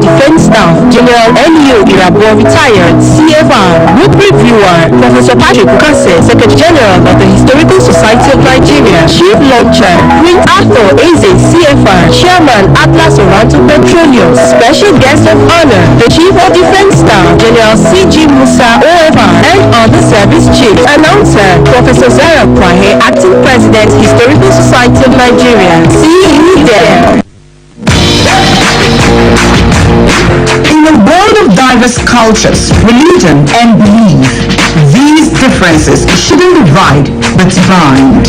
Defense Staff, General N.U. Irabo, retired CFR, Group Reviewer, Professor Patrick Ukase, Secretary General of the Historical Society of Nigeria, Chief Launcher, Prince Arthur Eze, CFR, Chairman, Atlas Oranto Petroleum, Special Guest of Honor, the Chief of Defense Staff, General C.G. Musa, OFR, and other service chiefs. Announcer, Professor Zara Kwahe, Acting President, Historical Society of Nigeria. See you there. In a world of diverse cultures, religion, and belief, these differences shouldn't divide but bind.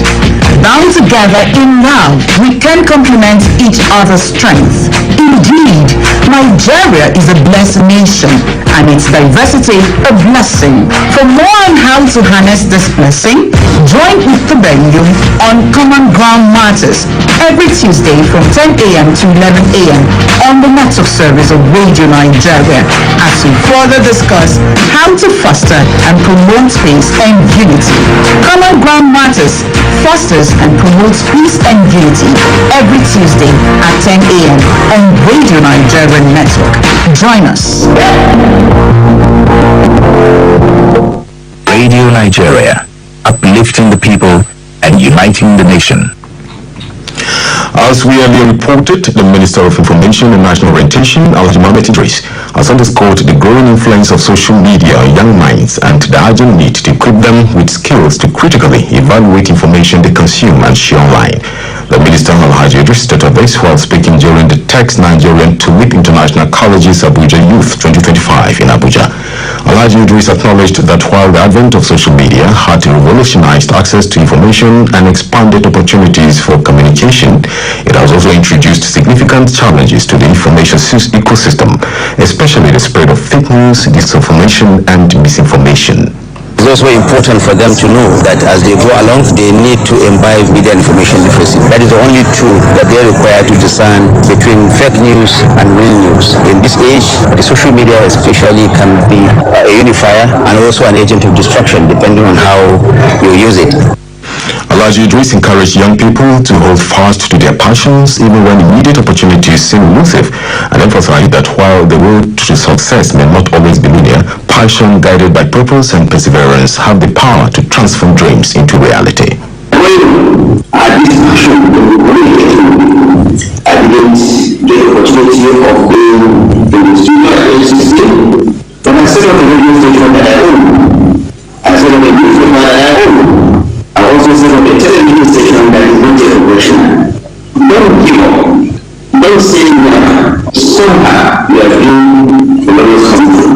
Bound together in love, we can complement each other's strengths. Indeed, Nigeria is a blessed nation, and its diversity a blessing. For more on how to harness this blessing, join with the venue on Common Ground Matters every Tuesday from 10 a.m. to 11 a.m. on the network service of Radio Nigeria as we further discuss how to foster and promote peace and unity. Common Ground Matters fosters and promotes peace and unity every Tuesday at 10 a.m. on Radio Nigeria Network. Join us. Radio Nigeria, uplifting the people and uniting the nation. As we earlier reported, the Minister of Information and National Orientation, Alhaji Mohammed Idris, has underscored the growing influence of social media on young minds and the urgent need to equip them with skills to critically evaluate information they consume and share online. The Minister, Alhaji Idris, stated this while speaking during the Text Nigerian Tulip International College's Abuja Youth 2025 in Abuja. Alhaji Idris acknowledged that while the advent of social media had revolutionized access to information and expanded opportunities for communication, it has also introduced significant challenges to the information ecosystem, especially the spread of fake news, disinformation, and misinformation. It's also important for them to know that as they go along, they need to imbibe media information literacy. That is the only tool that they are required to discern between fake news and real news. In this age, the social media especially can be a unifier and also an agent of destruction depending on how you use it. Alhaji Idris encouraged young people to hold fast to their passions even when immediate opportunities seem elusive, and emphasized that while the road to success may not always be linear, passion guided by purpose and perseverance have the power to transform dreams into reality. When I did passion, I didn't get the opportunity of being in the studio system. When I set up the radio station that I own, I set up a newspaper that I own. I also set up a television station that is not yet operational. Don't give up. Don't say never. Somehow you have been always something.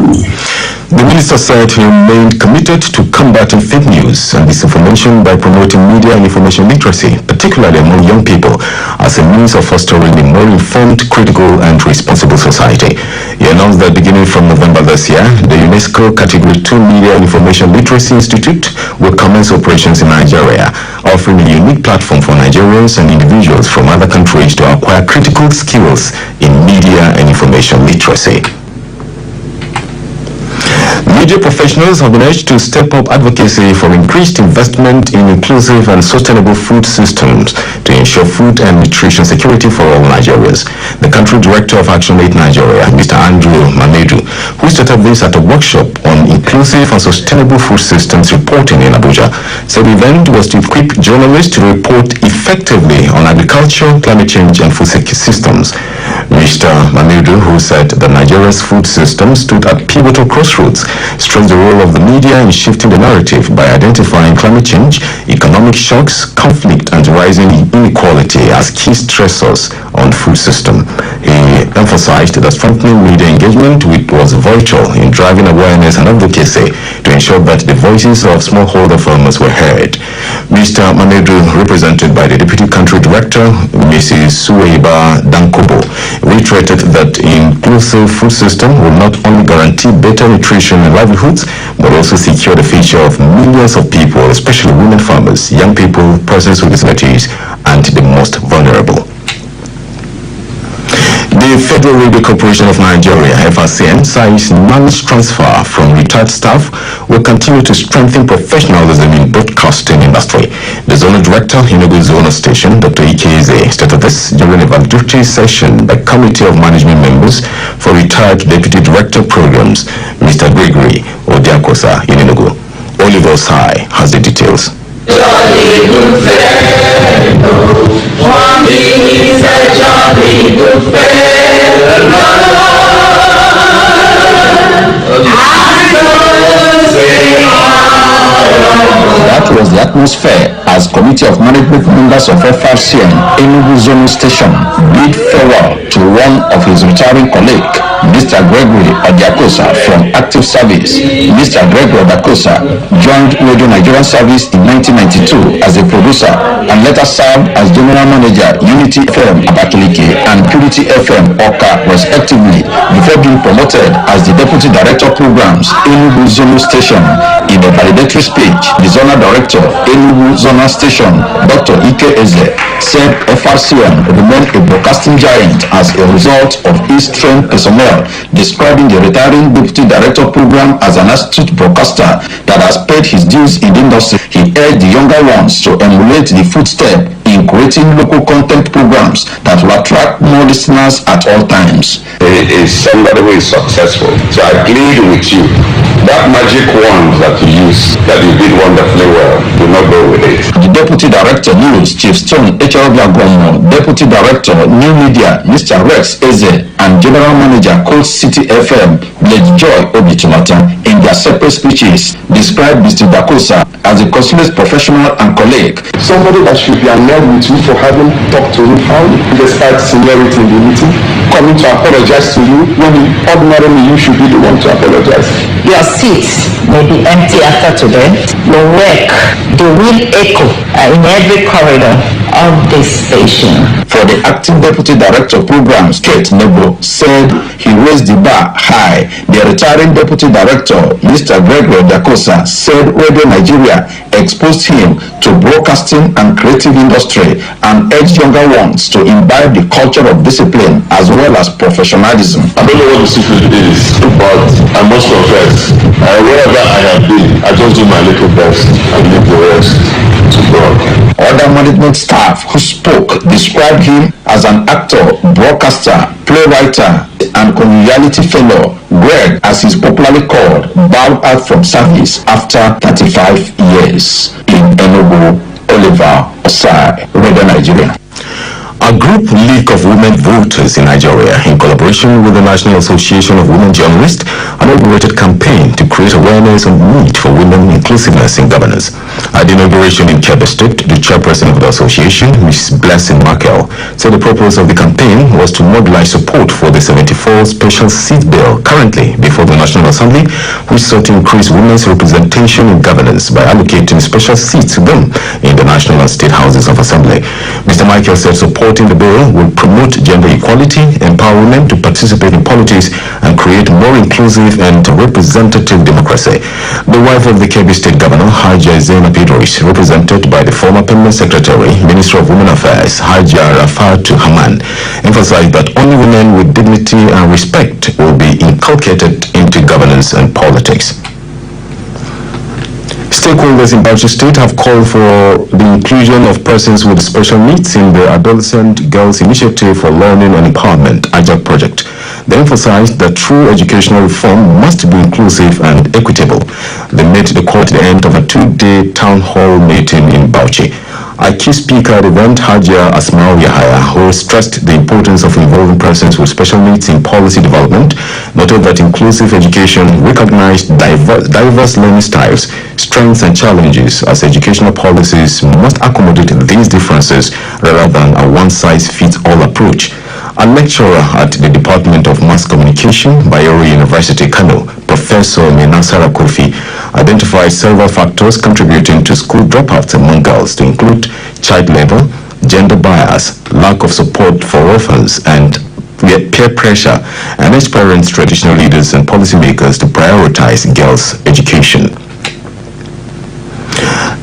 The minister said he remained committed to combating fake news and disinformation by promoting media and information literacy, particularly among young people, as a means of fostering a more informed, critical, and responsible society. He announced that beginning from November this year, the UNESCO Category 2 Media and Information Literacy Institute will commence operations in Nigeria, offering a unique platform for Nigerians and individuals from other countries to acquire critical skills in media and information literacy. Media professionals have been urged to step up advocacy for increased investment in inclusive and sustainable food systems to ensure food and nutrition security for all Nigerians. The country director of Action Aid Nigeria, Mr. Andrew Manedu, who started this at a workshop on inclusive and sustainable food systems reporting in Abuja, said the event was to equip journalists to report effectively on agriculture, climate change, and food systems. Mr. Manedu, who said that Nigeria's food system stood at pivotal crossroads, stressed the role of the media in shifting the narrative by identifying climate change, economic shocks, conflict, and rising inequality as key stressors on food system. He emphasized that strengthening media engagement was vital in driving awareness and advocacy to ensure that the voices of smallholder farmers were heard. Mr. Manedu, represented by the Deputy Country Director, Mrs. Suweiba Dankobo, reiterated that inclusive food system will not only guarantee better nutrition and livelihoods, but also secure the future of millions of people, especially women farmers, young people, persons with disabilities, and the most vulnerable. The Federal Radio Corporation of Nigeria, FRCN, says knowledge transfer from retired staff will continue to strengthen professionalism in broadcasting industry. The Zonal Director, Enugu Zonal Station, Dr. Ikeze, stated this during a valedictory session by Committee of Management Members for Retired Deputy Director Programs, Mr. Gregory Odiakosa in Enugu. Oliver Sai has the details. That was the atmosphere as Committee of Management members of FRCN Enugu Zonal Station bid farewell to one of his retiring colleague, Mr. Gregory Odiakosa from Active Service. Mr. Gregory Odiakosa joined Radio Nigerian Service in 1992 as a producer and later served as General Manager, Unity FM Abakaliki and Purity FM Oka respectively, before being promoted as the Deputy Director Programs Enugu Zonal Station. In a valedictory speech, the Zonal Director Enugu Zonal Station, Dr. Ikeze, said FRCN remained a broadcasting giant as a result of its trained personnel, describing the retiring Deputy Director Program as an astute broadcaster that has paid his dues in the industry. He urged the younger ones to emulate the footsteps in creating local content programs that will attract more listeners at all times. He is somebody who is successful. So I plead with you, that magic wand that you use, that you did wonderfully well, do not go with it. The Deputy Director News, Chief Stone Echarobiagomo, Deputy Director New Media, Mr. Rex Eze, and General Manager Coast City FM, Lady Joy Obichimata, in their separate speeches, described Mr. Dakosa as a consummate professional and colleague. Somebody that should be annoyed with you for having talked to him how, despite seniority in the meeting, coming to apologize to you when ordinarily you should be the one to apologize. Your seats may be empty after today. Your work, they will echo in every corridor of this station. For the acting Deputy Director Programs, Kate Nebo, said he raised the bar high. The retiring Deputy Director, Mr. Gregory Dakosa, said Radio Nigeria exposed him to broadcasting and creative industry and urged younger ones to imbibe the culture of discipline as well as professionalism. I don't know what the secret is, but I must confess, wherever I have been, I just do my little best and leave the rest to God. Other management staff who spoke described him as an actor, broadcaster, playwright, and conviviality fellow. Greg, as he's popularly called, bowed out from service after 35 years. In Enugu, Oliver Osai, Radio Nigeria. A group league of women voters in Nigeria, in collaboration with the National Association of Women Journalists, inaugurated campaign to create awareness on the need for women inclusiveness in governance. At the inauguration in Kebbi State, the chairperson of the association, Ms. Blessing Markel, said the purpose of the campaign was to mobilize support for the 74 special seat bill currently before the National Assembly, which sought to increase women's representation in governance by allocating special seats to them in the national and state houses of assembly. Mr. Michael said supporting the bill will promote gender equality, empower women to participate in politics, and create more inclusive and representative democracy. The wife of the Kebbi State Governor, Hajia Zainab Idris, represented by the former Permanent Secretary, Minister of Women Affairs, Hajia Rafatu Haman, emphasized that only women with dignity and respect will be inculcated into governance and politics. Stakeholders in Bauchi State have called for the inclusion of persons with special needs in the Adolescent Girls Initiative for Learning and Empowerment (AJAC) project. They emphasized that true educational reform must be inclusive and equitable. They made the call at the end of a two-day town hall meeting in Bauchi. A key speaker at the event, Hajia Asmao Yahaya, who stressed the importance of involving persons with special needs in policy development, noted that inclusive education recognized diverse learning styles, strengths and challenges as educational policies must accommodate these differences rather than a one-size-fits-all approach. A lecturer at the Department of Mass Communication, Bayero University, Kano, Professor Minasara Kofi, identified several factors contributing to school dropouts among girls, to include child labor, gender bias, lack of support for orphans, and peer pressure, and urged parents, traditional leaders, and policymakers to prioritize girls' education.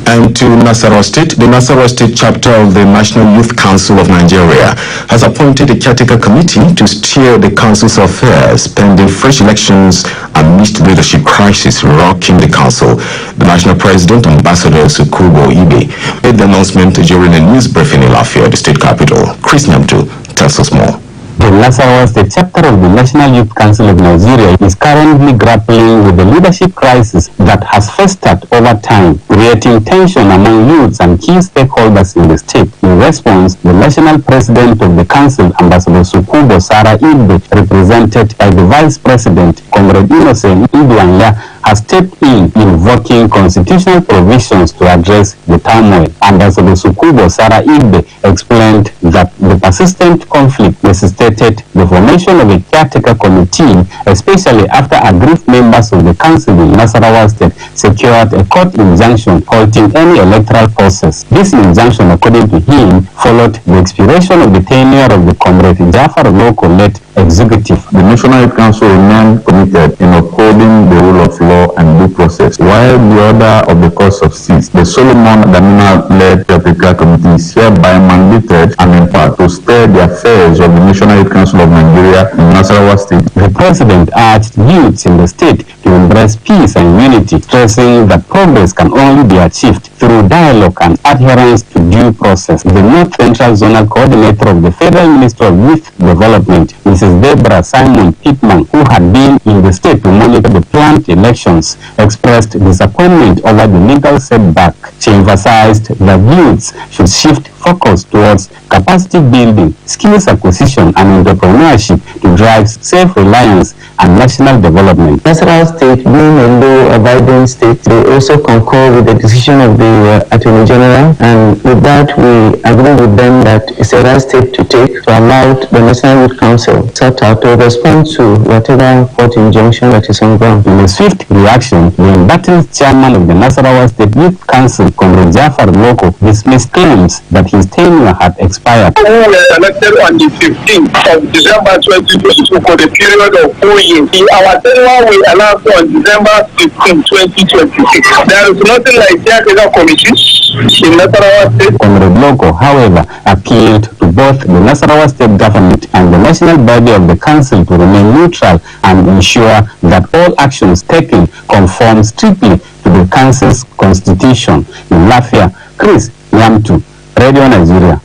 And to Nasarawa State, the Nasarawa State chapter of the National Youth Council of Nigeria has appointed a caretaker committee to steer the council's affairs pending fresh elections amidst leadership crisis rocking the council. The national president, Ambassador Sukubo Ibe, made the announcement during a news briefing in Lafayette, the state capital. Chris Nyamtu tells us more. The Nasarawa State chapter of the National Youth Council of Nigeria is currently grappling with the leadership crisis that has festered over time, creating tension among youths and key stakeholders in the state. In response, the national president of the council, Ambassador Sukubo Sara Ibe, represented by the vice president, Comrade Innocent Iduanya, has stepped in, invoking constitutional provisions to address the turmoil. Ambassador Sukubo Sara Ibe explained that the persistent conflict necessitated the formation of a caretaker committee, especially after aggrieved members of the council in Nasarawa State secured a court injunction halting any electoral process. This injunction, according to him, followed the expiration of the tenure of the Comrade Jafar Loko-led executive. The National Youth Council remained committed in upholding the rule of law and due process, while the order of the courts of six, the Solomon Damina-led caretaker committee, is hereby mandated and empowered to steer the affairs of the National Youth Council of Nigeria in Nasarawa State. The president urged youths in the state to embrace peace and unity, stressing that progress can only be achieved through dialogue and adherence to due process. The North Central Zonal Coordinator of the Federal Ministry of Youth Development, Mrs. Deborah Simon Pittman, who had been in the state to monitor the planned elections, expressed disappointment over the legal setback. She emphasized that youths should shift focus towards capacity building, skills acquisition, and entrepreneurship to drive self-reliance and national development. Nasarawa State, being a law-abiding state, they also concur with the decision of the Attorney General, and with that we agree with them that it's the right step to take to allow the National Youth Council to respond to whatever court injunction that is on ground. In a swift reaction, the embattled chairman of the Nasarawa State Youth Council, Comrade Jafar Loko, dismissed claims that his tenure had expired. We were elected on the 15th of December 2022 for the period of 4 years. Our tenure will announce on December 15, 2026. There is nothing like caretaker committees in Nasarawa State. Comrade Loko, however, appealed to both the Nasarawa State government and the national body of the council to remain neutral and ensure that all actions taken conform strictly to the council's constitution. In Lafayette, Chris Nyamtu, Radio Nigeria.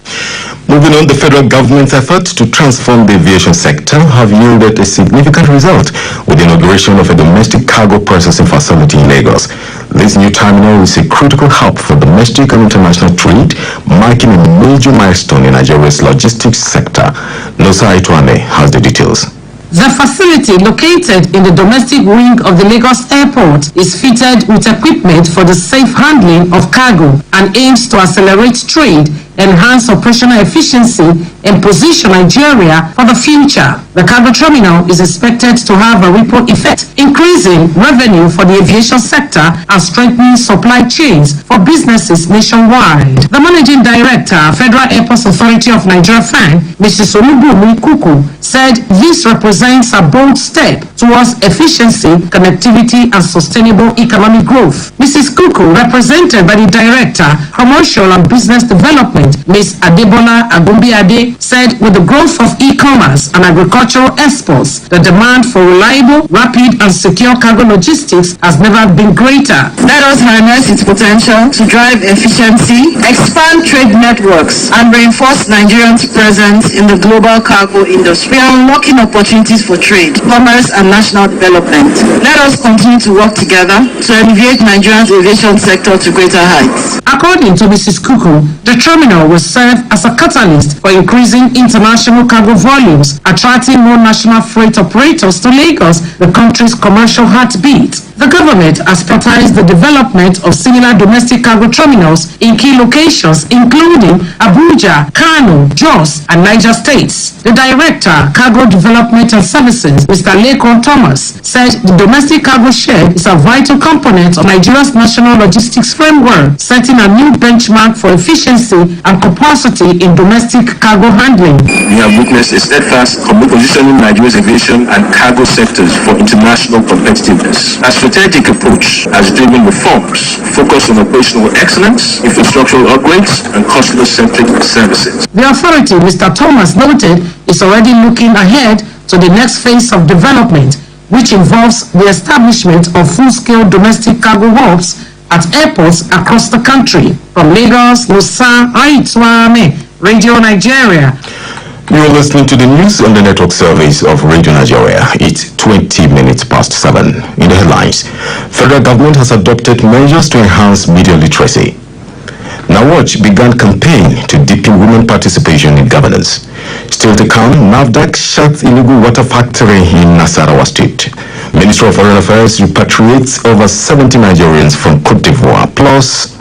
Moving on, the federal government's efforts to transform the aviation sector have yielded a significant result with the inauguration of a domestic cargo processing facility in Lagos. This new terminal is a critical hub for domestic and international trade, marking a major milestone in Nigeria's logistics sector. Nosa Aitwane has the details. The facility, located in the domestic wing of the Lagos airport, is fitted with equipment for the safe handling of cargo and aims to accelerate trade, enhance operational efficiency, and position Nigeria for the future. The cargo terminal is expected to have a ripple effect, increasing revenue for the aviation sector and strengthening supply chains for businesses nationwide. The managing director, Federal Airports Authority of Nigeria (FAN), Mrs. Olubunmi Kuku, said this represents a bold step towards efficiency, connectivity, and sustainable economic growth. Mrs. Kuku, represented by the Director, Commercial and Business Development, Ms. Adebola Agumbiade, said with the growth of e-commerce and agricultural exports, the demand for reliable, rapid, and secure cargo logistics has never been greater. Let us harness its potential to drive efficiency, expand trade networks, and reinforce Nigerians' presence in the global cargo industry. We are unlocking opportunities for trade, commerce, and national development. Let us continue to work together to elevate Nigeria's aviation sector to greater heights. According to Mrs. Kuku, the terminal will serve as a catalyst for increasing international cargo volumes, attracting more national freight operators to Lagos, the country's commercial heartbeat. The government has prioritized the development of similar domestic cargo terminals in key locations, including Abuja, Kano, Jos, and Niger states. The Director, Cargo Development and Services, Mr. Lekon Thomas, said the domestic cargo shed is a vital component of Nigeria's national logistics framework, setting a new benchmark for efficiency and capacity in domestic cargo handling. We have witnessed a steadfast positioning Nigeria's aviation and cargo sectors for international competitiveness. As for strategic approach has driven reforms focused on operational excellence, infrastructural upgrades, and customer-centric services. The authority, Mr. Thomas noted, is already looking ahead to the next phase of development, which involves the establishment of full-scale domestic cargo hubs at airports across the country. From Lagos, Musa Aitwame, Radio Nigeria. You're listening to the news on the network service of Radio Nigeria. It's 20 minutes past 7. In the headlines, federal government has adopted measures to enhance media literacy. NAWAJ began campaign to deepen women participation in governance. Still to come, NAFDAC shuts illegal water factory in Nasarawa State. Ministry of Foreign Affairs repatriates over 70 Nigerians from Cote d'Ivoire. Plus,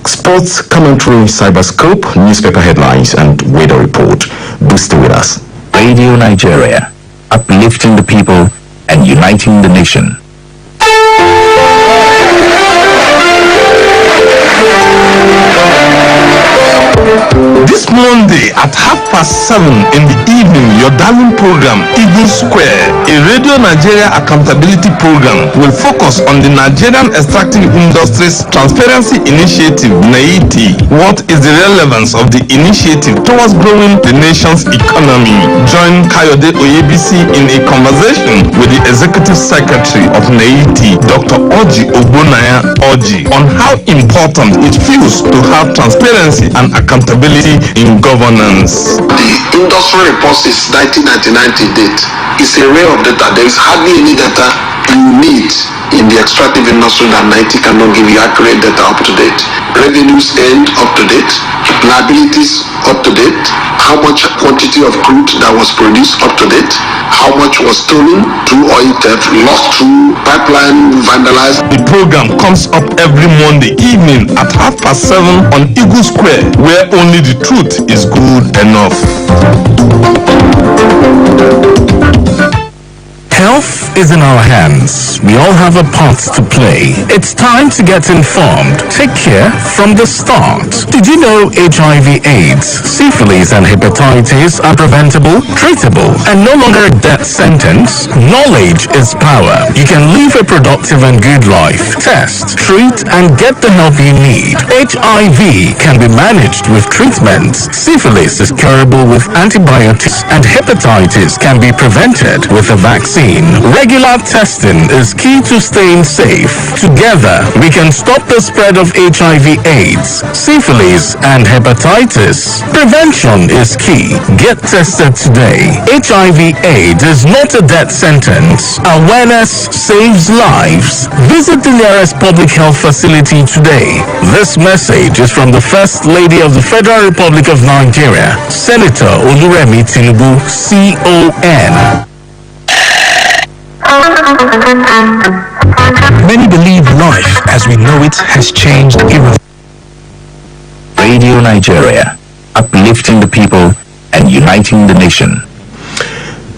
sports commentary, cyberscope, newspaper headlines, and weather report. Do stay with us. Radio Nigeria, uplifting the people and uniting the nation. This Monday at 7:30 in the evening, your darling program, Eagle Square, a Radio Nigeria accountability program, will focus on the Nigerian Extractive Industries Transparency Initiative, NAIT. What is the relevance of the initiative towards growing the nation's economy? Join Kayode Oyebisi in a conversation with the Executive Secretary of NAIT, Dr. Oji Ogbonaya Oji, on how important it feels to have transparency and accountability in governance. The industry report is 1999 to date. It's a array of data. There is hardly any data you need in the extractive industry that 90 cannot give you accurate data up to date. Revenues earned up to date, liabilities up to date, how much quantity of crude that was produced up to date, how much was stolen through oil theft, lost through pipeline vandalized. The program comes up every Monday evening at 7:30 on Eagle Square, where only the truth is good enough. Health is in our hands. We all have a part to play. It's time to get informed. Take care from the start. Did you know HIV/AIDS, syphilis and hepatitis are preventable, treatable, and no longer a death sentence? Knowledge is power. You can live a productive and good life. Test, treat, and get the help you need. HIV can be managed with treatments. Syphilis is curable with antibiotics, and hepatitis can be prevented with a vaccine. Regular testing is key to staying safe. Together, we can stop the spread of HIV/AIDS, syphilis, and hepatitis. Prevention is key. Get tested today. HIV/AIDS is not a death sentence. Awareness saves lives. Visit the nearest public health facility today. This message is from the First Lady of the Federal Republic of Nigeria, Senator Oluremi Tinubu, CON. Many believe life as we know it has changed irrevocably. Radio Nigeria, uplifting the people and uniting the nation.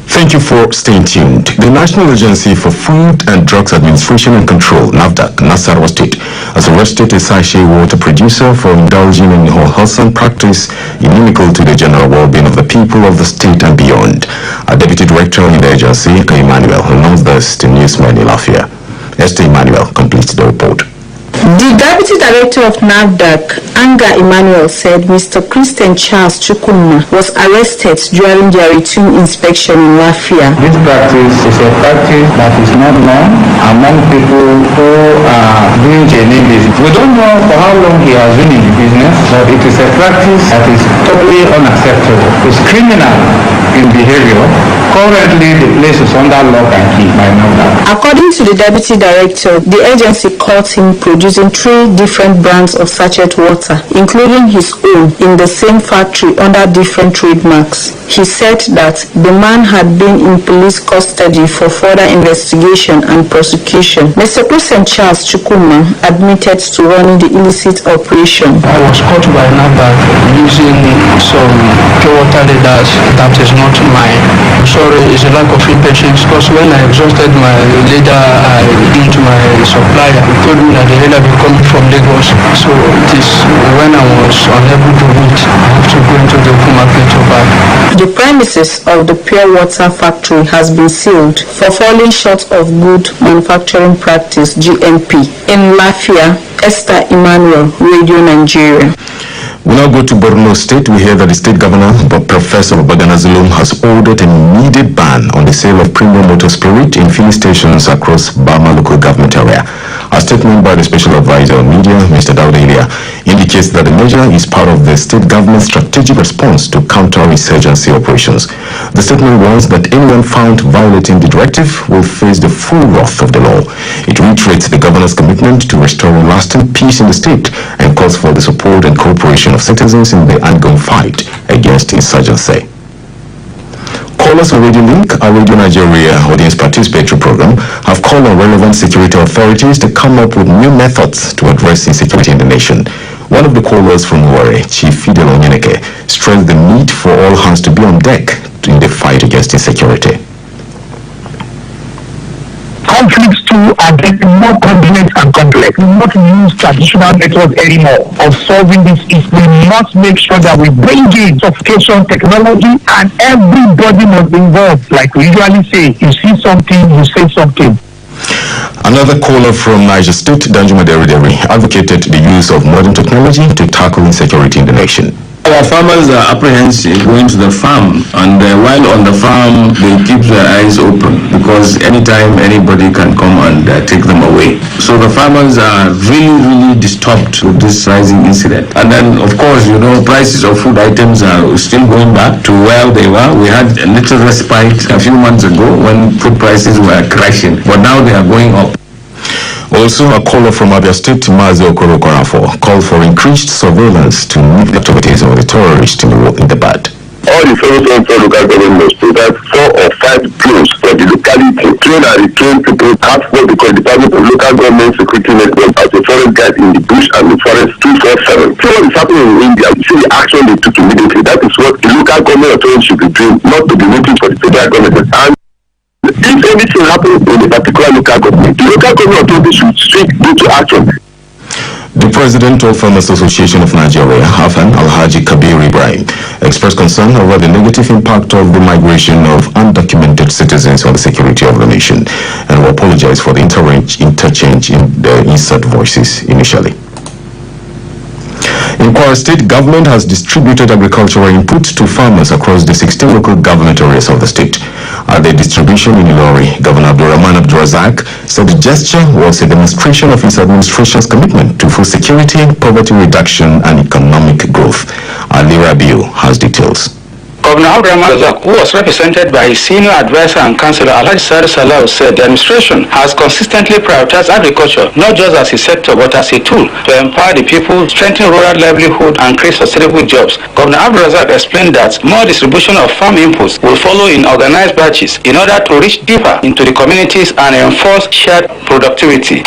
Thank you for staying tuned. The National Agency for Food and Drugs Administration and Control, NAFDAC, Nasarawa State, has arrested a sachet water producer for indulging in wholesome practice inimical to the general well-being of the people of the state and beyond. Our Deputy Director in the agency, Emmanuel, announced this to Newsman Ilafia. Esther Emmanuel completes the report. The Deputy Director of NAFDAC, Anga Emmanuel, said Mr. Christian Charles Chukwuma was arrested during their routine inspection in Lafia. This practice is a practice that is not known among people who are doing genuine business. We don't know for how long he has been in the business, but it is a practice that is totally unacceptable. It's criminal in behavior. Currently, the place is under lock and key by NAFDAC. According to the Deputy Director, the agency caught him producing 3 different brands of sachet water, including his own, in the same factory under different trademarks. He said that the man had been in police custody for further investigation and prosecution. Mr. Christian Charles Chukwuma admitted to running the illicit operation. I was caught by NAFDAC using some pure water leaders that is not not my sorry, it's a lack of impatience, because when I exhausted my leader, I went to my supplier. He told me that the leader will come from Lagos. So it is when I was unable to wait, I have to go into the open market to buy. The premises of the pure water factory has been sealed for falling short of good manufacturing practice (GMP). In Lafia, Esther Emmanuel, Radio Nigeria. We now go to Borno State. We hear that the state governor, Professor Babagana Zulum, has ordered an immediate ban on the sale of premium motor spirit in filling stations across Bama local government area. A statement by the special advisor on media, Mr. Dauda Ilia, indicates that the measure is part of the state government's strategic response to counter-insurgency operations. The statement warns that anyone found violating the directive will face the full wrath of the law. It reiterates the governor's commitment to restoring lasting peace in the state and calls for the support and cooperation of citizens in the ongoing fight against insurgency. Callers on Radio Link, our Radio Nigeria audience participatory program, have called on relevant security authorities to come up with new methods to address insecurity in the nation. One of the callers from Wari, Chief Fidel Onyeneke, stressed the need for all hands to be on deck in the fight against insecurity. Conflicts too are getting more complex and complex. We must use traditional methods anymore of solving this issue. We must make sure that we bring in sophistication technology and everybody must be involved. Like we usually say, you see something, you say something. Another caller from Niger State, Danjuma Derideri, advocated the use of modern technology to tackle insecurity in the nation. Our farmers are apprehensive going to the farm, and while on the farm they keep their eyes open because anytime anybody can come and take them away. So the farmers are really disturbed with this rising incident. And then of course, you know, prices of food items are still going back to where they were. We had a little respite a few months ago when food prices were crashing, but now they are going up. Also, a caller from Abia State, Mazi Okoro Korafo, called for increased surveillance to meet the activities of the terrorists in the bad. All the federal local government must provide 4 or 5 drones for the locality. Train and retrain people have what we call Department of Local Government Security Network as a forest guide in the bush and the forest 247. See what is happening in India. You see the action they took immediately. That is what the local government authority should be doing, not to be waiting for the federal government. And if anything happens in a particular local government, the local government authority should straight into action. The president of Farmers Association of Nigeria, Hafan Alhaji Kabir Ibrahim, expressed concern over the negative impact of the migration of undocumented citizens on the security of the nation and will apologize for the interchange in the insert voices initially. In Kwara State, government has distributed agricultural input to farmers across the 16 local government areas of the state. At the distribution in Ilori, Governor Abdurrahman Abdurazak said the gesture was a demonstration of his administration's commitment to food security, poverty reduction, and economic growth. Ali Rabiu has details. Governor Abdurrahman, who was represented by his senior advisor and councillor Alhaji Sari Salau, said the administration has consistently prioritized agriculture not just as a sector but as a tool to empower the people, strengthen rural livelihood and create sustainable jobs. Governor Abdurrazak explained that more distribution of farm inputs will follow in organized batches in order to reach deeper into the communities and enforce shared productivity.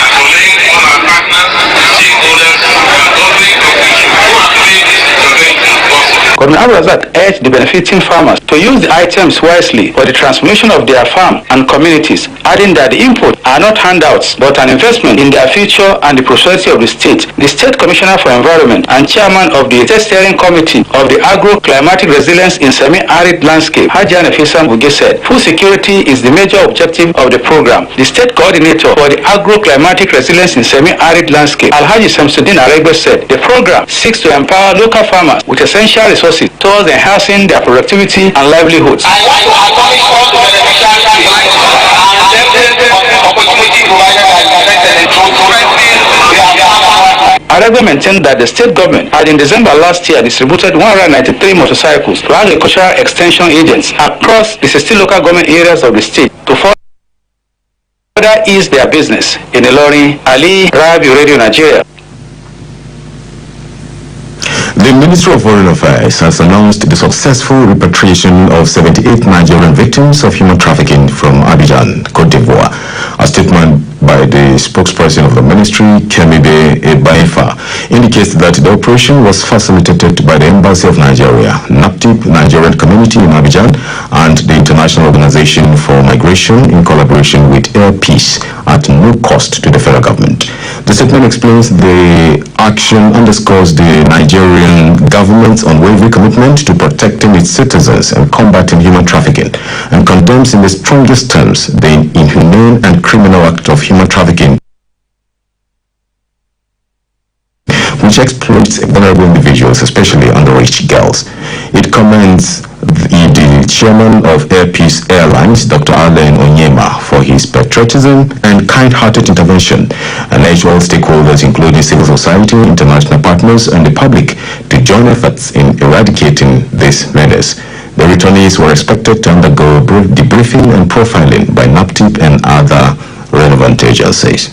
Governor Abdurrazak urged the benefiting farmers to use the items wisely for the transformation of their farm and communities, adding that the inputs are not handouts but an investment in their future and the prosperity of the state. The State Commissioner for Environment and Chairman of the State Steering Committee of the Agro-Climatic Resilience in Semi-Arid Landscape, Haji Anafisa Muge, said food security is the major objective of the program. The State Coordinator for the Agro-Climatic Resilience in Semi-Arid Landscape, Alhaji Samsudin Aregbe, said the program seeks to empower local farmers with essential resources towards enhancing their productivity and livelihoods. I want to acknowledge all the beneficiaries and opportunity provided by Arego maintained that the state government had in December last year distributed 193 motorcycles to agricultural extension agents across the 16 local government areas of the state to further ease their business. In Ilori, Ali Rabi, Radio Nigeria. The Ministry of Foreign Affairs has announced the successful repatriation of 78 Nigerian victims of human trafficking from Abidjan, Cote d'Ivoire. A statement by the spokesperson of the ministry, Kemibe Ebaifa, indicates that the operation was facilitated by the Embassy of Nigeria, NAPTIP, Nigerian Community in Abidjan, and the International Organization for Migration in collaboration with Air Peace at no cost to the federal government. The statement explains the action underscores the Nigerian government's unwavering commitment to protecting its citizens and combating human trafficking, and condemns in the strongest terms the inhumane and criminal act of human trafficking which exploits vulnerable individuals, especially underage girls. It commends the chairman of Air Peace Airlines, Dr. Alain Onyema, for his patriotism and kind-hearted intervention, and urged all stakeholders, including civil society, international partners, and the public, to join efforts in eradicating this menace. The returnees were expected to undergo debriefing and profiling by NAPTIP and other relevant agencies.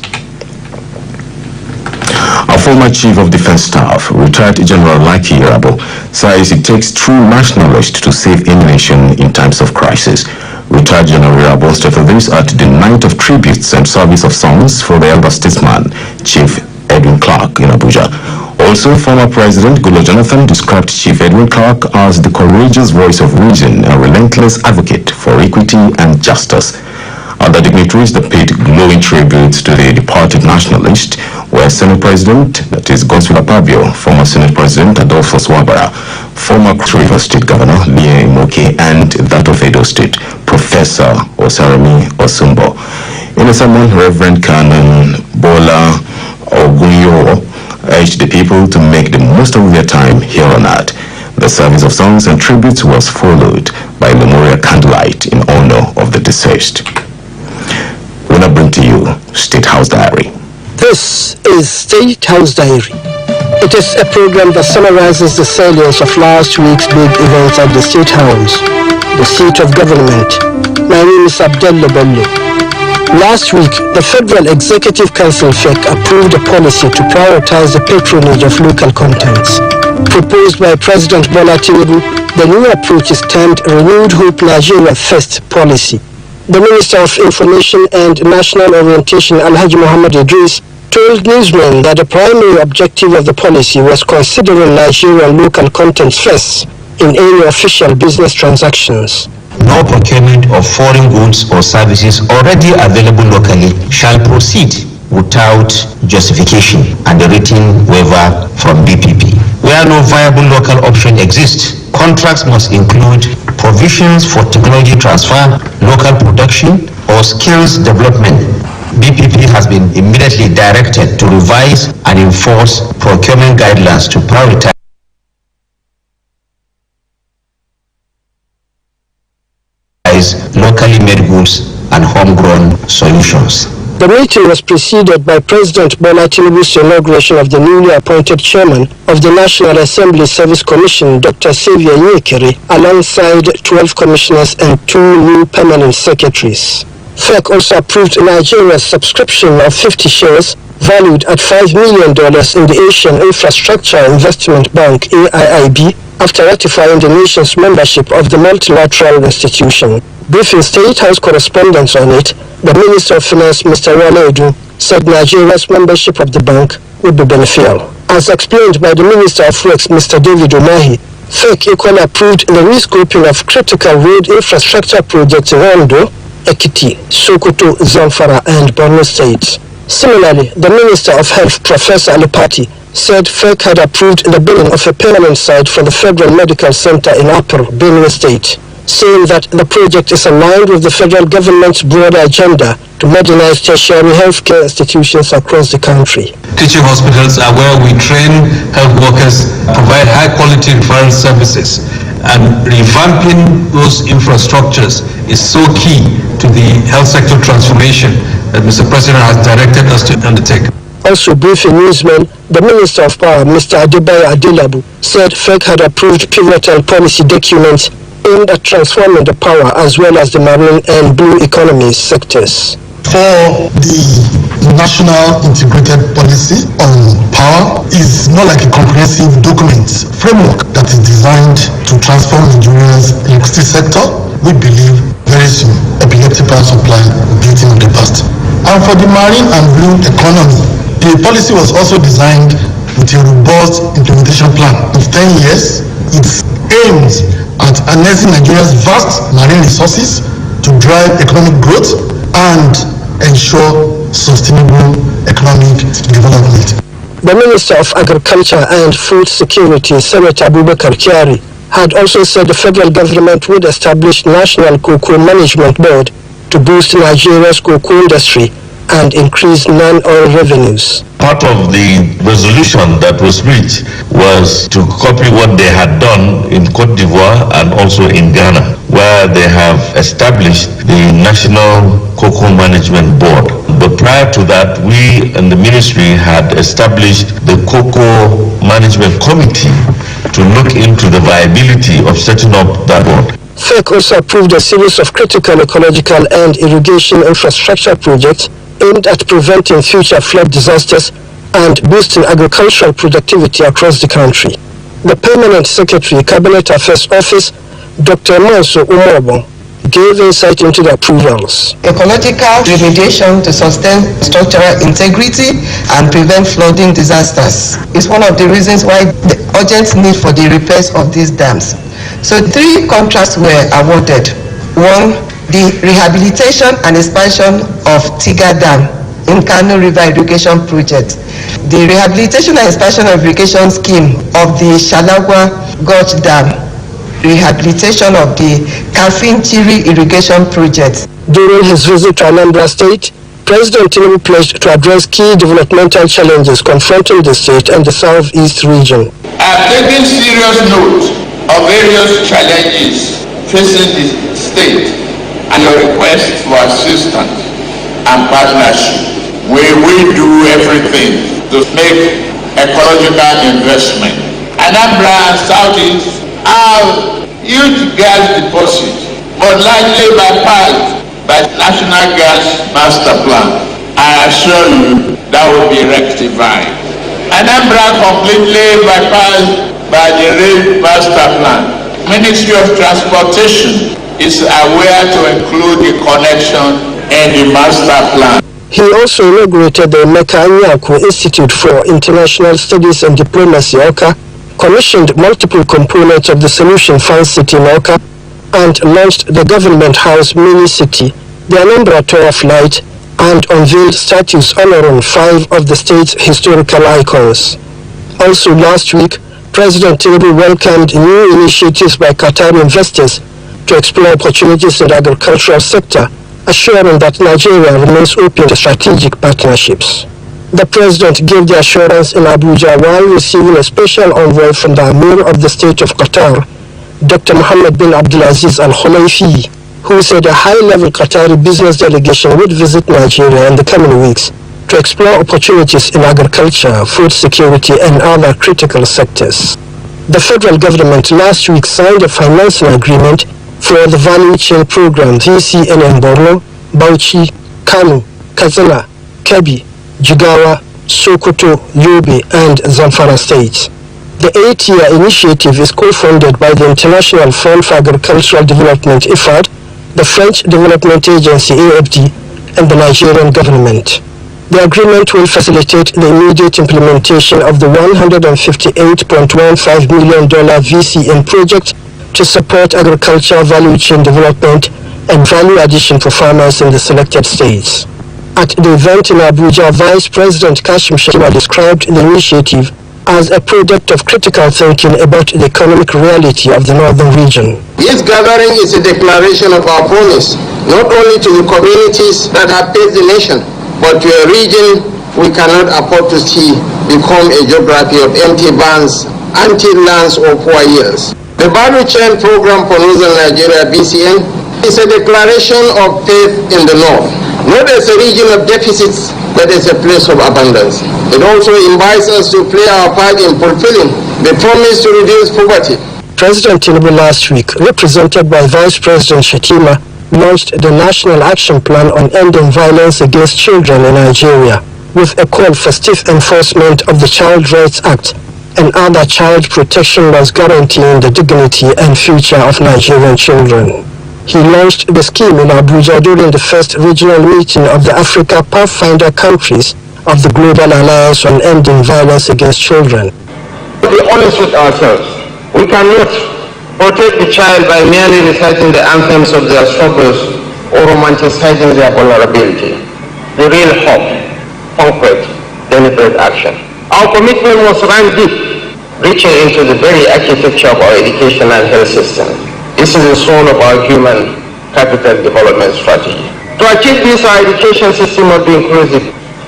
A former Chief of Defense Staff, retired General Laki Irabo, says it takes true nationalists to save any nation in times of crisis. Retired General Irabo stated this at the night of tributes and service of songs for the elder statesman, Chief Edwin Clark in Abuja. Also, former President Goodluck Jonathan described Chief Edwin Clark as the courageous voice of reason and relentless advocate for equity and justice. Other dignitaries that paid glowing tributes to the departed nationalist were Senate President, that is Godswill Akpabio, former Senate President Adolphus Wabara, former Rivers State Governor Lie Moke, and that of Edo State, Professor Osarami Osumbo. In a sermon, Reverend Canon Bola Ogunyo urged the people to make the most of their time here on earth. The service of songs and tributes was followed by memorial candlelight in honor of the deceased. We now bring to you State House Diary. This is State House Diary. It is a program that summarizes the salience of last week's big events at the State House, the seat of government. My name is Abdullah Bello. Last week, the Federal Executive Council FEC approved a policy to prioritize the patronage of local contents. Proposed by President Bola Tinubu, the new approach is termed Renewed Hope Nigeria First policy. The Minister of Information and National Orientation, Alhaji Muhammad Idris, told newsmen that the primary objective of the policy was considering Nigerian local contents first in any official business transactions. No procurement of foreign goods or services already available locally shall proceed without justification and a written waiver from BPP. Where no viable local option exists, contracts must include provisions for technology transfer, local production, or skills development. BPP has been immediately directed to revise and enforce procurement guidelines to prioritize locally made goods and homegrown solutions. The meeting was preceded by President Bola Tinubu's inauguration of the newly appointed chairman of the National Assembly Service Commission, Dr. Xavier Nyekere, alongside 12 commissioners and 2 new permanent secretaries. FEC also approved Nigeria's subscription of 50 shares valued at $5 million in the Asian Infrastructure Investment Bank, AIIB, after ratifying the nation's membership of the multilateral institution. Briefing State House correspondents on it, the Minister of Finance, Mr. Wale Edu, said Nigeria's membership of the bank would be beneficial. As explained by the Minister of Works, Mr. David Umahi, FEC equally approved the rescoping of critical road infrastructure projects in Ondo, Ekiti, Sokoto, Zamfara, and Borno states. Similarly, the Minister of Health, Professor Alipati, said FEC had approved the building of a permanent site for the Federal Medical Center in Upper Benue State, saying that the project is aligned with the federal government's broader agenda to modernize tertiary healthcare institutions across the country. Teaching hospitals are where we train health workers, provide high-quality referral services, and revamping those infrastructures is so key to the health sector transformation that Mr. President has directed us to undertake. Also briefing newsmen, the Minister of Power, Mr. Adebayo Adelabu, said FEC had approved pivotal policy documents aimed at transforming the power as well as the marine and blue economy sectors. For the National Integrated Policy on Power is not like a comprehensive document framework that is designed to transform Nigeria's electricity sector. We believe very soon epileptic power supply will be a thing of the past. And And for the marine and blue economy, the policy was also designed with a robust implementation plan. In 10 years, it aims at harnessing Nigeria's vast marine resources to drive economic growth and ensure sustainable economic development. The Minister of Agriculture and Food Security, Senator Abubakar Kyari, had also said the federal government would establish National Cocoa Management Board to boost Nigeria's cocoa industry and increase non-oil revenues. Part of the resolution that was reached was to copy what they had done in Cote d'Ivoire and also in Ghana, where they have established the National Cocoa Management Board. But prior to that, we in the ministry had established the Cocoa Management Committee to look into the viability of setting up that board. FEC also approved a series of critical ecological and irrigation infrastructure projects aimed at preventing future flood disasters and boosting agricultural productivity across the country. The Permanent Secretary, Cabinet Affairs Office, Dr. Manso Umobo, gave insight into the approvals. Ecological remediation to sustain structural integrity and prevent flooding disasters is one of the reasons why the urgent need for the repairs of these dams. So 3 contracts were awarded. 1, the rehabilitation and expansion of Tiga Dam in Kano River Irrigation Project. The rehabilitation and expansion of irrigation scheme of the Shalagwa Gorge Dam. Rehabilitation of the Kafin-Chiri Irrigation Project. During his visit to Anambra State, President Tinubu pledged to address key developmental challenges confronting the state and the southeast region. I have taken serious note of various challenges facing the state and your request for assistance and partnership. We will do everything to make ecological investment. Anambra and Southeast have huge gas deposits, but largely bypassed by the National Gas Master Plan. I assure you that will be rectified. Anambra completely bypassed by the Rail Master Plan. Ministry of Transportation is aware to include the connection in the master plan. He also inaugurated the Emeka Anyaku Institute for International Studies and Diplomacy, OCA, commissioned multiple components of the Solution Fund City in OCA, and launched the Government House Mini City, the Anambra Tower of Light, and unveiled statues honoring 5 of the state's historical icons. Also last week, President Tinubu welcomed new initiatives by Qatari investors to explore opportunities in the agricultural sector, assuring that Nigeria remains open to strategic partnerships. The President gave the assurance in Abuja while receiving a special envoy from the Emir of the State of Qatar, Dr. Mohammed bin Abdulaziz Al Khulaifi, who said a high-level Qatari business delegation would visit Nigeria in the coming weeks to explore opportunities in agriculture, food security, and other critical sectors. The federal government last week signed a financing agreement for the Value Chain Program VCN in Borno, Bauchi, Kano, Katsina, Kebbi, Jigawa, Sokoto, Yobe, and Zamfara states. The 8-year initiative is co-funded by the International Fund for Agricultural Development IFAD, the French Development Agency AFD, and the Nigerian government. The agreement will facilitate the immediate implementation of the $158.15 million VCN project to support agricultural value chain development and value addition for farmers in the selected states. At the event in Abuja, Vice President Kashim Shettima described the initiative as a product of critical thinking about the economic reality of the northern region. This gathering is a declaration of our promise, not only to the communities that have paved the nation, but to a region we cannot afford to see become a geography of empty barns, empty lands, or poor years. The Value Chain Program for Northern Nigeria, BCN, is a declaration of faith in the North, not as a region of deficits, but as a place of abundance. It also invites us to play our part in fulfilling the promise to reduce poverty. President Tinubu last week, represented by Vice President Shettima, launched the National Action Plan on Ending Violence Against Children in Nigeria, with a call for stiff enforcement of the Child Rights Act and other child protection laws guaranteeing the dignity and future of Nigerian children. He launched the scheme in Abuja during the first regional meeting of the Africa Pathfinder countries of the Global Alliance on Ending Violence Against Children. To be honest with ourselves, we cannot protect the child by merely reciting the anthems of their struggles or romanticizing their vulnerability. The real hope, concrete, deliberate action. Our commitment must run deep, reaching into the very architecture of our education and health system. This is the soul of our human capital development strategy. To achieve this, our education system must be inclusive,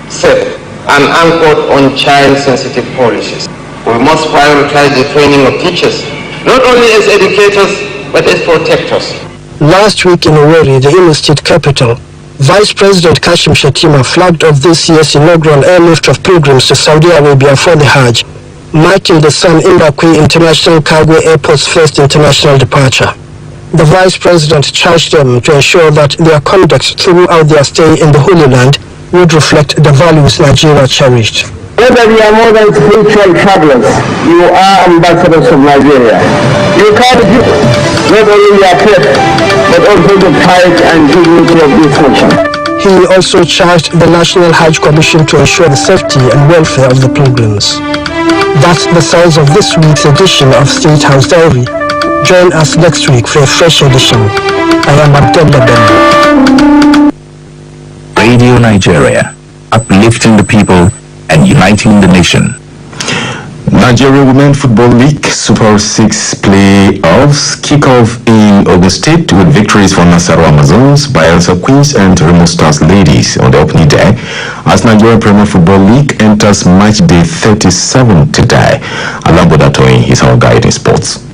safe, and anchored on child-sensitive policies. We must prioritize the training of teachers, not only as educators, but as protectors. Last week in Owerri, the Imo State capital, Vice President Kashim Shettima flagged off this year's inaugural airlift of pilgrims to Saudi Arabia for the Hajj, marking the Sam Mbakwe International Cargo Airport's first international departure. The Vice President charged them to ensure that their conduct throughout their stay in the Holy Land would reflect the values Nigeria cherished. Whether you are more than spiritual travelers, you are ambassadors of Nigeria. You carry not only your faith, but also the pride and dignity of this nation. He also charged the National Hajj Commission to ensure the safety and welfare of the pilgrims. That's the size of this week's edition of State House Diary. Join us next week for a fresh edition. I am Abdullah Ben. Radio Nigeria, uplifting the people and uniting the nation. Nigeria Women Football League Super 6 playoffs kick off in Ogun State with victories for Nasarawa Amazons, Bayelsa Queens and Remo Stars Ladies on the opening day as Nigeria Premier Football League enters match day 37 today. Alamboda Toyin is our guide in sports.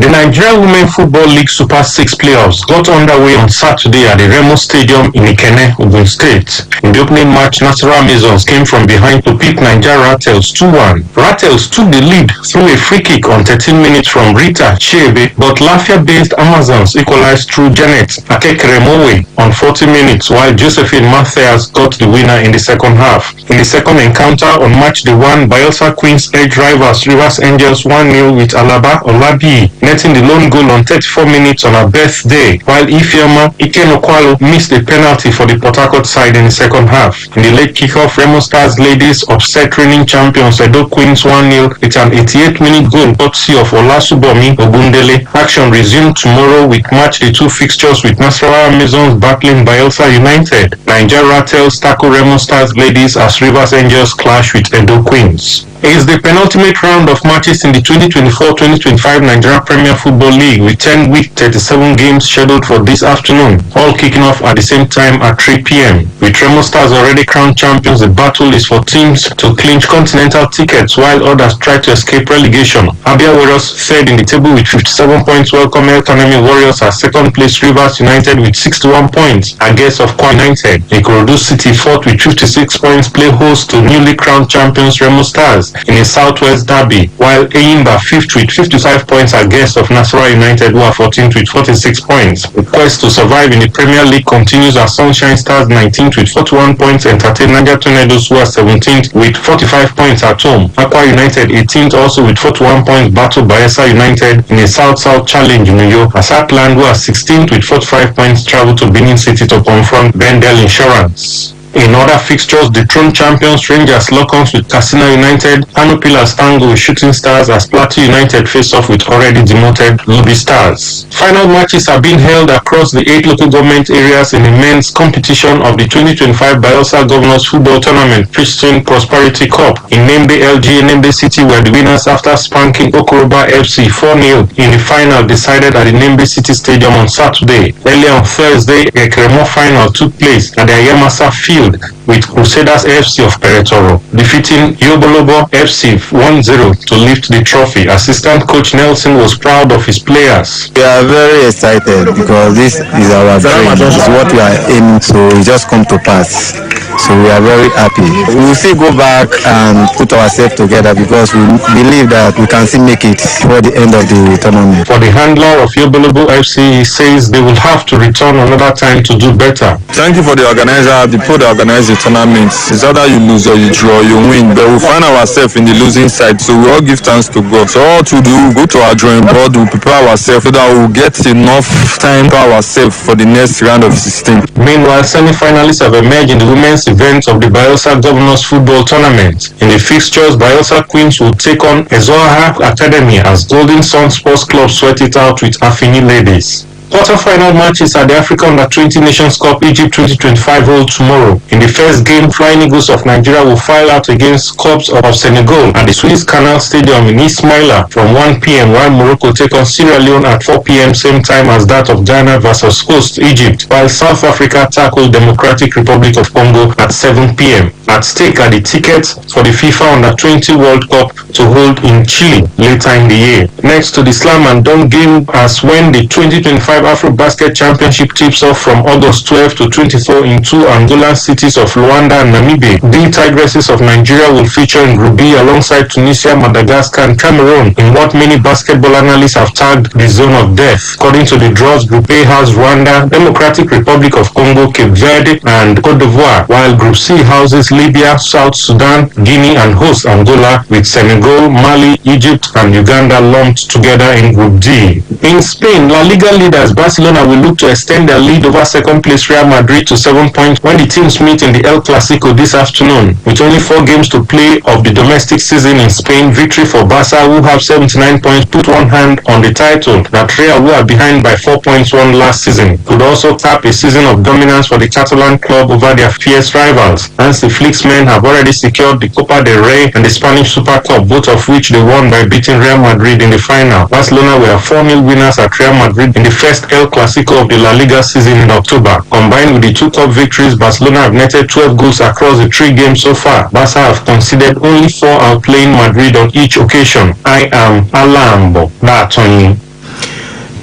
The Nigeria Women Football League Super 6 playoffs got underway on Saturday at the Remo Stadium in Ikenne, Ogun State. In the opening match, Nasarawa Amazons came from behind to beat Nigeria Rattles 2-1. Rattles took the lead through a free kick on 13 minutes from Rita Chiebe, but Lafia-based Amazons equalized through Janet Akekeremowe on 40 minutes, while Josephine Mathias got the winner in the second half. In the second encounter on match day 1, Bayelsa Queens edged rivals Rivers Angels 1-0 with Alaba Olabi netting the lone goal on 34 minutes on her birthday, while Ifeoma Ikenokwalo missed a penalty for the Port Harcourt side in the second half. In the late kickoff, Remo Stars Ladies upset reigning champions Edo Queens 1-0 with an 88-minute goal courtesy of Olasubomi Ogundele. Action resumed tomorrow with match day 2 fixtures with Nasarawa Amazons battling Bayelsa United. Nigeria Rattles tackle Remo Stars Ladies as Rivers Angels clash with Edo Queens. It is the penultimate round of matches in the 2024-2025 Nigeria Premier Football League with 10 week 37 games scheduled for this afternoon, all kicking off at the same time at 3 p.m. With Remo Stars already crowned champions, the battle is for teams to clinch continental tickets while others try to escape relegation. Abia Warriors third in the table with 57 points, welcome El Kanemi Warriors as second place Rivers United with 61 points, against of Kwa United. Ikorodu City fourth with 56 points play host to newly crowned champions Remo Stars in a Southwest derby, while Eyimba 5th with 55 points against of Nasarawa United, who are 14th with 46 points. The quest to survive in the Premier League continues as Sunshine Stars 19th with 41 points entertain Niger Tornadoes, who are 17th with 45 points at home. Aqua United 18th also with 41 points battle Bayelsa United in a South-South challenge in Uyo, as Atland, who are 16th with 45 points travel to Benin City to confront Bendel Insurance. In other fixtures, the throne champions Rangers lock arms with Katsina United, Kano Pillars tango with Shooting Stars as Plateau United face off with already demoted Lobby Stars. Final matches are being held across the 8 local government areas in the men's competition of the 2025 Bayelsa Governors Football Tournament Pristine Prosperity Cup. In Nembe LG and Nembe City were the winners after spanking Okoroba FC 4-0 in the final decided at the Nembe City Stadium on Saturday. Earlier on Thursday, a Kremo final took place at the Ayamasa Field with Crusaders FC of Peretoro, defeating Yobolobo FC 1-0 to lift the trophy. Assistant coach Nelson was proud of his players. We are very excited because this is our dream. This is what we are aiming to just come to pass. So we are very happy. We will still go back and put ourselves together because we believe that we can still make it before the end of the tournament. For the handler of Yobolobo FC, he says they will have to return another time to do better. Thank you for the organizer, the people that organize the tournament. It's either you lose or you draw, you win, but we find ourselves in the losing side, so we all give thanks to God. So all to do, go to our drawing board, we prepare ourselves so that we will get enough time for ourselves for the next round of 16. Meanwhile, semi-finalists have emerged in the women's event of the Bielsa Governors Football Tournament. In the fixtures, Bielsa Queens will take on Ezoha Academy as Golden Sun Sports Club sweat it out with Afini Ladies. Quarter-final matches at the Africa Under-20 Nations Cup Egypt 2025 hold tomorrow. In the first game, Flying Eagles of Nigeria will file out against Corps of Senegal at the Suez Canal Stadium in Ismaila from 1 p.m. while Morocco take on Sierra Leone at 4 p.m. same time as that of Ghana versus host Egypt, while South Africa tackle Democratic Republic of Congo at 7 p.m. At stake are the tickets for the FIFA Under-20 World Cup to hold in Chile later in the year. Next to the slam and dunk game as when the 2025 Afro-Basket Championship tips off from August 12 to 24 in two Angolan cities of Luanda and Namibia. The Tigresses of Nigeria will feature in Group B alongside Tunisia, Madagascar and Cameroon in what many basketball analysts have tagged the zone of death. According to the draws, Group A has Rwanda, Democratic Republic of Congo, Cape Verde and Cote d'Ivoire, while Group C houses Libya, South Sudan, Guinea and host Angola, with Senegal, Mali, Egypt and Uganda lumped together in Group D. In Spain, La Liga leaders Barcelona will look to extend their lead over second-place Real Madrid to 7 points when the teams meet in the El Clasico this afternoon. With only 4 games to play of the domestic season in Spain, victory for Barca, who have 79 points, put one hand on the title that Real, who are behind by 4 points, won last season. Could also cap a season of dominance for the Catalan club over their fierce rivals. Hence, the Flicks men have already secured the Copa del Rey and the Spanish Super Cup, both of which they won by beating Real Madrid in the final. Barcelona were 4-0 winners at Real Madrid in the first El Clasico of the La Liga season in October. Combined with the 2 cup victories, Barcelona have netted 12 goals across the 3 games so far. Barca have conceded only 4, outplaying Madrid on each occasion. I am Alambo Batoni.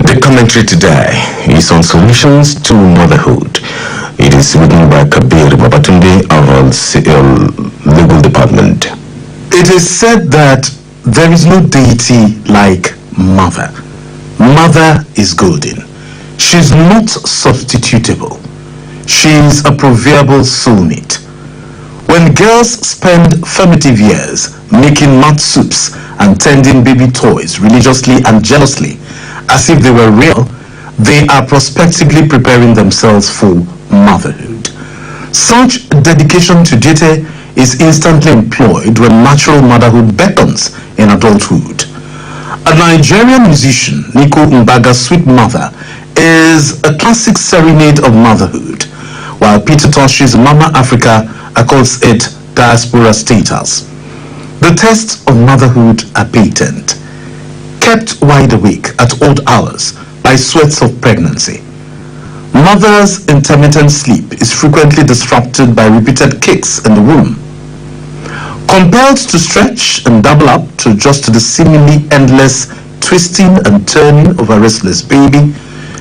The commentary today is on solutions to motherhood. It is written by Kabir Babatunde of our legal department. It is said that there is no deity like mother. Mother is golden. She's not substitutable. She's a proverbial soulmate. When girls spend formative years making mud soups and tending baby toys religiously and jealously as if they were real, they are prospectively preparing themselves for motherhood. Such dedication to duty is instantly employed when natural motherhood beckons in adulthood. A Nigerian musician, Nico Mbaga's Sweet Mother, is a classic serenade of motherhood, while Peter Tosh's Mama Africa calls it diaspora status. The tests of motherhood are patent, kept wide awake at odd hours by sweats of pregnancy. Mother's intermittent sleep is frequently disrupted by repeated kicks in the womb. Compelled to stretch and double up to adjust to the seemingly endless twisting and turning of a restless baby,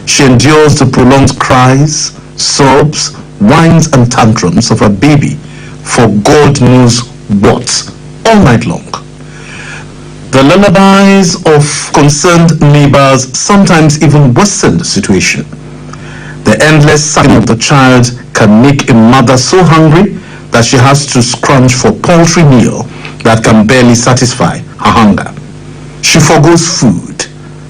she endures the prolonged cries, sobs, whines and tantrums of her baby for God knows what all night long. The lullabies of concerned neighbors sometimes even worsen the situation. The endless sucking of the child can make a mother so hungry that she has to scrounge for paltry meal that can barely satisfy her hunger. She forgoes food,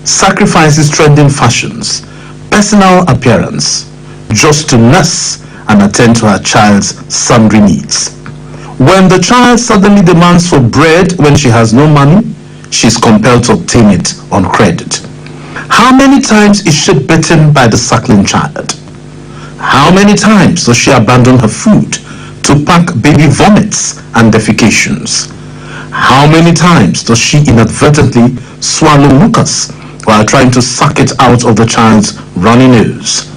sacrifices trending fashions, personal appearance, just to nurse and attend to her child's sundry needs. When the child suddenly demands for bread when she has no money, she is compelled to obtain it on credit. How many times is she bitten by the suckling child? How many times does she abandon her food to pack baby vomits and defecations? How many times does she inadvertently swallow mucus while trying to suck it out of the child's runny nose?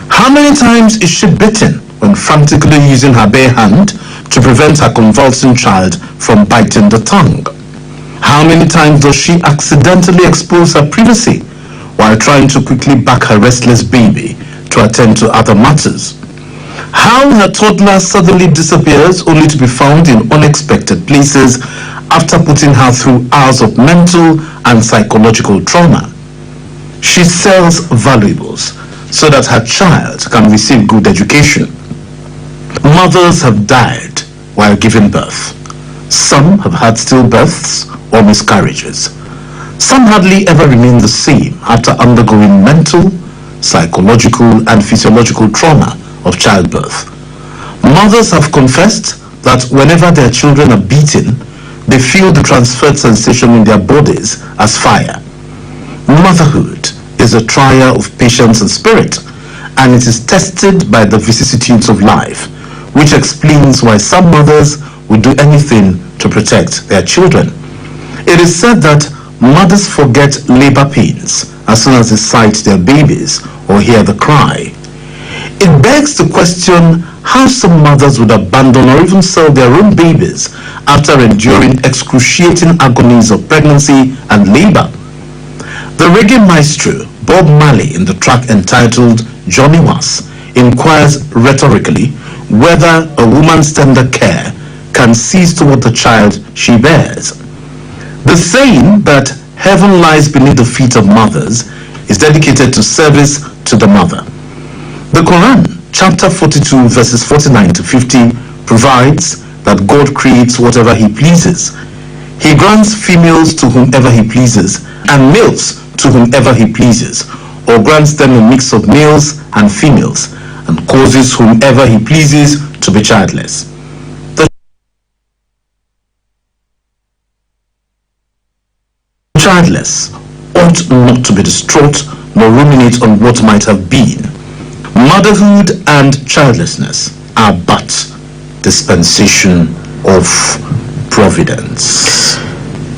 How many times is she bitten when frantically using her bare hand to prevent her convulsing child from biting the tongue? How many times does she accidentally expose her privacy while trying to quickly back her restless baby to attend to other matters? How her toddler suddenly disappears only to be found in unexpected places after putting her through hours of mental and psychological trauma. She sells valuables so that her child can receive good education. Mothers have died while giving birth. Some have had stillbirths or miscarriages. Some hardly ever remain the same after undergoing mental, psychological, and physiological trauma of childbirth. Mothers have confessed that whenever their children are beaten, they feel the transferred sensation in their bodies as fire. Motherhood is a trial of patience and spirit, and it is tested by the vicissitudes of life, which explains why some mothers would do anything to protect their children. It is said that mothers forget labor pains as soon as they sight their babies or hear the cry. It begs to question how some mothers would abandon or even sell their own babies after enduring excruciating agonies of pregnancy and labor. The reggae maestro Bob Marley, in the track entitled Johnny Was, inquires rhetorically whether a woman's tender care can cease toward the child she bears. The saying that heaven lies beneath the feet of mothers is dedicated to service to the mother. The Quran, chapter 42, verses 49 to 50, provides that God creates whatever he pleases. He grants females to whomever he pleases and males to whomever he pleases, or grants them a mix of males and females, and causes whomever he pleases to be childless. The childless ought not to be distraught nor ruminate on what might have been. Motherhood and childlessness are but dispensation of providence.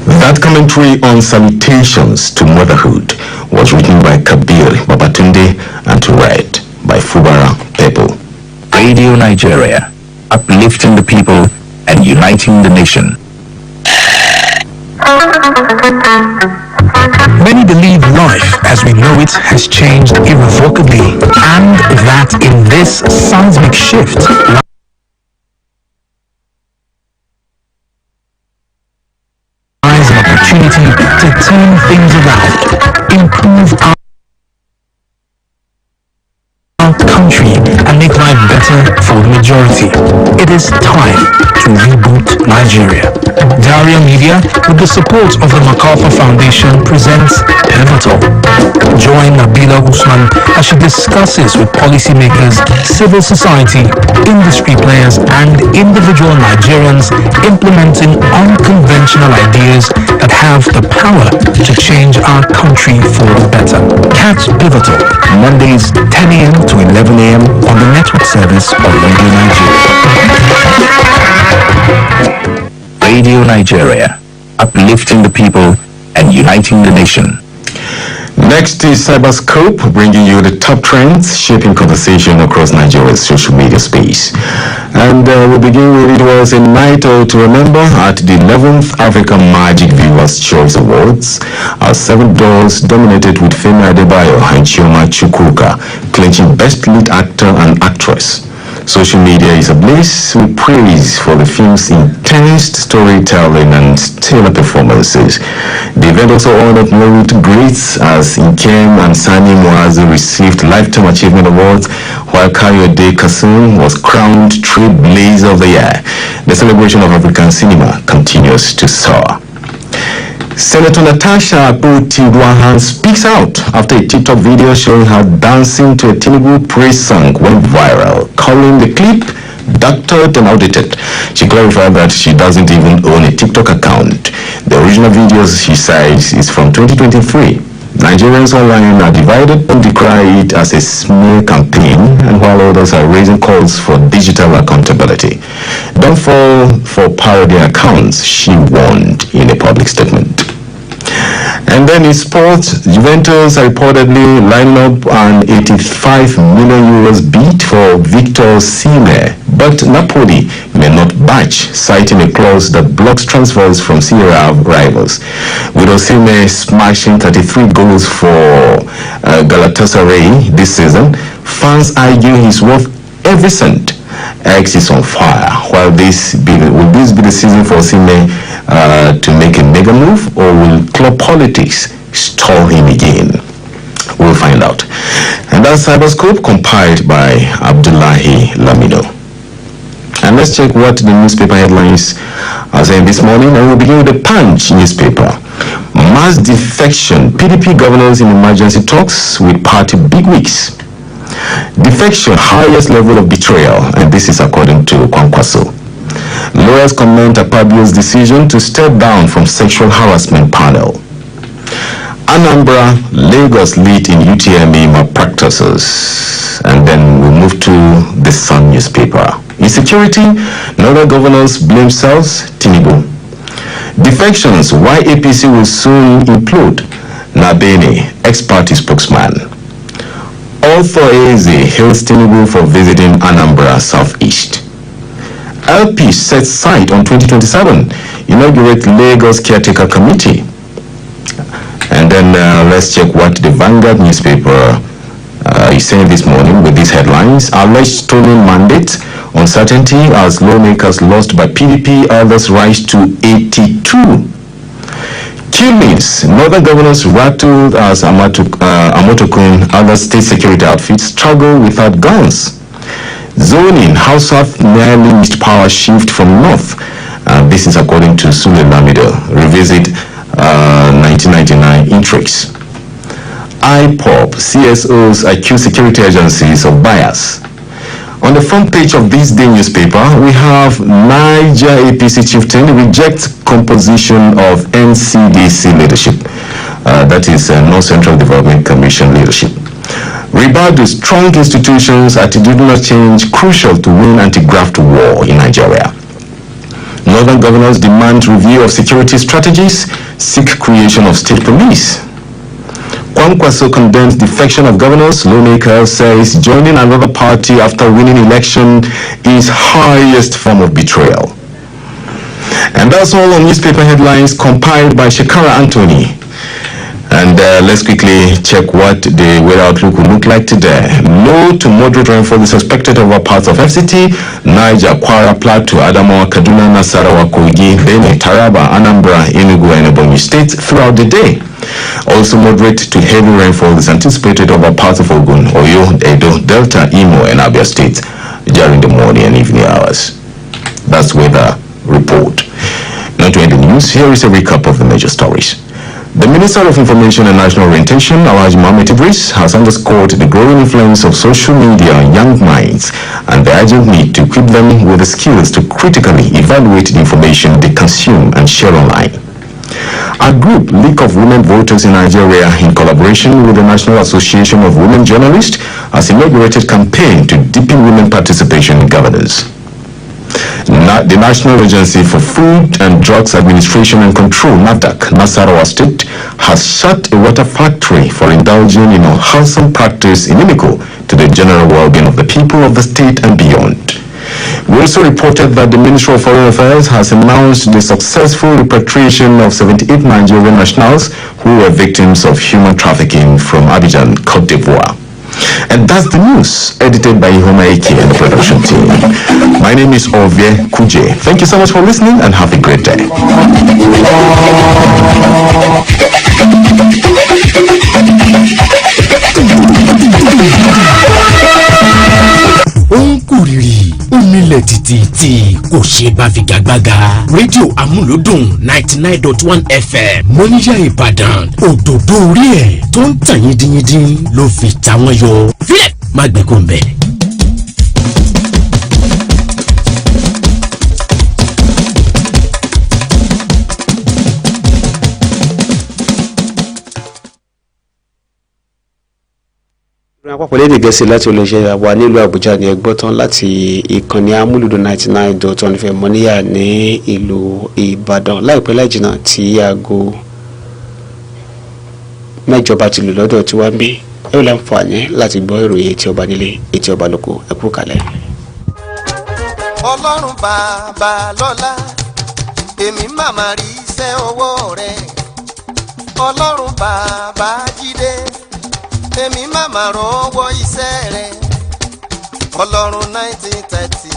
That commentary on salutations to motherhood was written by Kabir Babatunde and read by Fubara Pepo. Radio Nigeria, uplifting the people and uniting the nation. Many believe life as we know it has changed irrevocably, and that in this seismic shift lies an opportunity to turn things around, improve our country, and make life better for the majority. It is time to reboot Nigeria. Daria Media, with the support of the MacArthur Foundation, presents Pivotal. Join Nabila Usman as she discusses with policymakers, civil society, industry players, and individual Nigerians implementing unconventional ideas that have the power to change our country for the better. Catch Pivotal Mondays 10 a.m. to 11 a.m. on the network service of Radio Nigeria. Radio Nigeria, uplifting the people and uniting the nation. Next is Cyberscope, bringing you the top trends shaping conversation across Nigeria's social media space. And we'll begin with, it was a night to remember at the 11th African Magic Viewers' Choice Awards. Our 7 doors dominated with Femi Adebayo and Chioma Chukwuka clinching Best Lead Actor and Actress. Social media is ablaze with praise for the film's intense storytelling and stellar performances. The event also honored Merit greats as Nkem and Sani Muazu received Lifetime Achievement Awards, while Kayode Kasum was crowned Trailblazer of the Year. The celebration of African cinema continues to soar. Senator Natasha Akpo-Tinubu speaks out after a TikTok video showing her dancing to a Tinubu praise song went viral, calling the clip doctored and outdated. She clarified that she doesn't even own a TikTok account. The original video, she says, is from 2023. Nigerians online are divided and decry it as a smear campaign, and while others are raising calls for digital accountability. Don't fall for parody accounts, she warned in a public statement. And then in sports, Juventus are reportedly lining up an 85 million euros bid for Victor Osimhen, but Napoli may not budge, citing a clause that blocks transfers from Serie A rivals. With Osimhen smashing 33 goals for Galatasaray this season, fans argue he's worth every cent. X is on fire. Will this be the season for Sime to make a mega move, or will club politics stall him again? We'll find out. And that's Cyberscope, compiled by Abdullahi Lamido. And let's check what the newspaper headlines are saying this morning. And we'll begin with the Punch newspaper. Mass defection. PDP governors in emergency talks with party bigwigs. Defection, highest level of betrayal, and this is according to Kwankwaso. Lawyers comment Akpabio's decision to step down from sexual harassment panel. Anambra, Lagos lead in UTME malpractices. And then we move to the Sun newspaper. Insecurity, northern governors blame cells, Tinubu. Defections, why APC will soon implode. Nabene, ex-party spokesman. Author Eze hails Tinubu for visiting Anambra Southeast. LP sets sight on 2027, inaugurate Lagos Caretaker Committee. And then let's check what the Vanguard newspaper is saying this morning with these headlines. Alleged stolen mandate, uncertainty as lawmakers lost by PDP, others rise to 82. Killings, northern governors rattled as Amotokun, other state security outfits struggle without guns. Zoning, House South nearly missed power shift from north. This is according to Sule Lamido. Revisit 1999 intrigues. IPOP, CSOs accuse security agencies of bias. On the front page of this day newspaper, we have Niger APC chieftain rejects composition of NCDC leadership. That is North Central Development Commission leadership. Ribadu, strong institutions, attitudinal change crucial to win anti-graft war in Nigeria. Northern governors demand review of security strategies, seek creation of state police. Kwankwaso condemns defection of governors. Lawmaker says joining another party after winning election is highest form of betrayal. And that's all on newspaper headlines compiled by Shekara Anthony. And let's quickly check what the weather outlook will look like today. Low to moderate rainfall is expected over parts of FCT, Niger, Kwara, Plateau, Adamawa, Kaduna, Nasarawa, Kogi, Benue, Taraba, Anambra, Enugu, and Ebonyi states throughout the day. Also moderate to heavy rainfall is anticipated over parts of Ogun, Oyo, Edo, Delta, Imo, and Abia states during the morning and evening hours. That's weather report. Now to end the news, here is a recap of the major stories. The Minister of Information and National Orientation, Alhaji Mohammed Idris, has underscored the growing influence of social media on young minds and the urgent need to equip them with the skills to critically evaluate the information they consume and share online. A group, League of Women Voters in Nigeria, in collaboration with the National Association of Women Journalists, has inaugurated a campaign to deepen women participation in governance. The National Agency for Food and Drugs Administration and Control, NAFDAC, Nasarawa State, has shut a water factory for indulging in unwholesome practice inimical to the general well-being of the people of the state and beyond. We also reported that the Ministry of Foreign Affairs has announced the successful repatriation of 78 Nigerian nationals who were victims of human trafficking from Abidjan, Côte d'Ivoire. And that's the news, edited by Ihoma Eke and the production team. My name is Ovie Kuje. Thank you so much for listening and have a great day. Ó ń kúrìrì, ó milẹ̀ tìtìtì, kò ṣe bá figagbága. Rédíò Amúlùdùn 99.1 FM, Moniya Ibadan, òdòdó orí ẹ̀ tó ń tàn yíndínyíndín ló fi ta wọ́n yọ. Fílẹ̀ má gbẹ́kọ̀ ń bẹ̀. àpapọ̀ lédè Gẹ̀ẹ́sì láti olóṣèlú àwa nílùú Àbújá ní ẹgbọ́ tán láti ìkànnì Amuludun 99.1 FM Moniya ní ìlú Ìbàdàn láìpẹ́ láìjìnà tí aago mẹ́jọ bá ti lù lọ́dọ̀ tí wá ń bí ẹ ó láǹfààní láti gbọ́ ìròyìn etí ọba nílé etí ọba lóko ẹ kú kalẹ̀. Ọlọ́run bàbá lọ́lá èmi màmá rí iṣẹ́ ọwọ́ rẹ̀ Ọlọ́run bàbá Jídé èmi màmá rọ́wọ́ iṣẹ́ rẹ̀ ọlọ́run 1930.